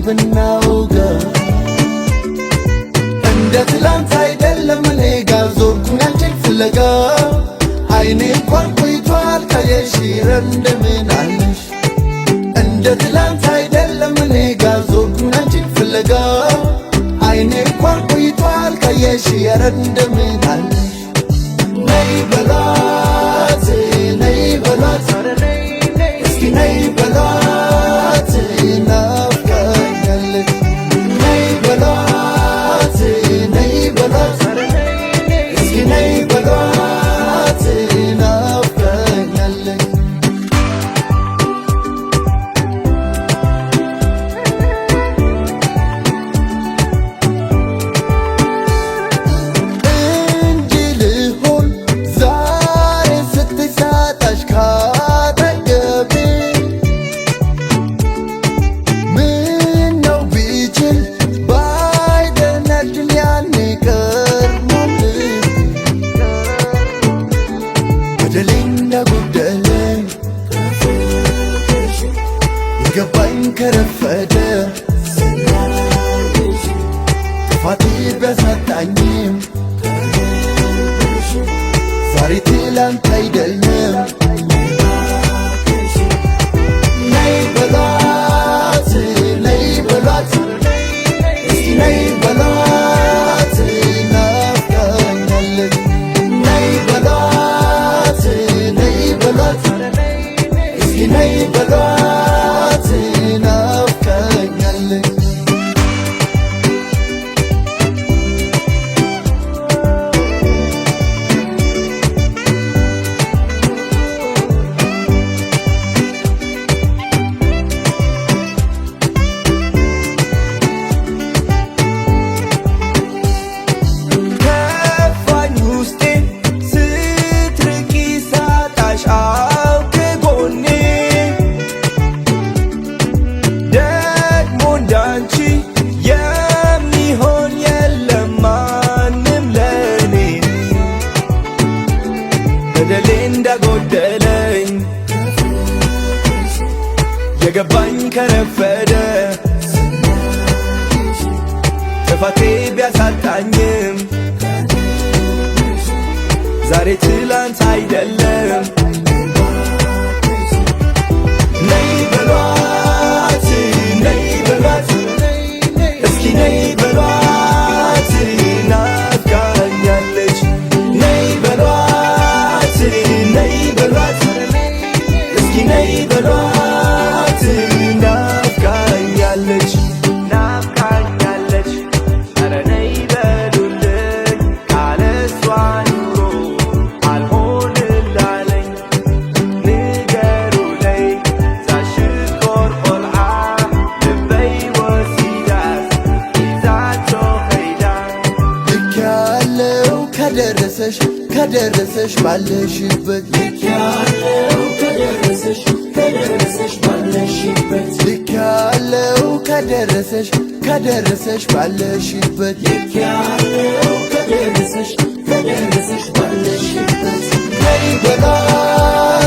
ብናውጋ እንደ ትላንት አይደለም እኔ ጋር ዞርኩኝ አንቺን ፍለጋ አይኔ እንኳን ቆይቷል ካየሽ እንደምን አለሽ እንደ ትላንት አይደለም እኔ ጋር ዞርኩኝ አንቺን ፍለጋ አይኔ እንኳን ቆይቷል ካየሽ እንደምን አለሽ ነይ በሏት ነይ በሏት እስኪ ነይ በሏት ናፍቃኛለች ነይ በሏት ነይ በሏት እስኪ ነይ በሏት ናፍቃኛለች ገባኝ ከረፈደ ጥፋቴ ቢያሳጣኝም ዛሬ ትላንት አይደለም ነይ በሏት ነይ በሏት እስኪ ነይ በሏት ናፍቃኛለች ነይ በሏት ነይ በሏት እስኪ ነይ በሏት ናፍቃኛለች ከፋኝ ውስጤ ስትርቂ ሳጣሽ ከጎኔ ደግሞ እንዳንቺ የሚሆን የለም ማንም ለኔ በደሌ እንዳጎደለኝ የገባኝ ከረፈደ ጥፋቴ ቢያሳጣኝም ዛሬ ትላንት አይደለም ነይ በሏት ነይ በሏት እስኪ ነይ በሏት ናፍቃኛለች ነይ በሏት ነይ በሏት እስኪ ነይ በሏት ናፍቃኛለች ናፍቃኛለች ኧረ ነይ በሉልኝ ካለሷ ኑሮ አልሆንላለኝ ንገሩለይ ዛሽኮር ቆልዓ ልበይ ወሲዳት ይዛቶ ኸይዳ ልክ ያለው ከደረሰሽ ባለሽበት ልክ ያለው ከደረሰሽ ባለሽበት ልክ ያለው ከደረሰሽ ባለሽበት ልክ ያለው ከደረሰሽ ባለሽበት ነይ በሏት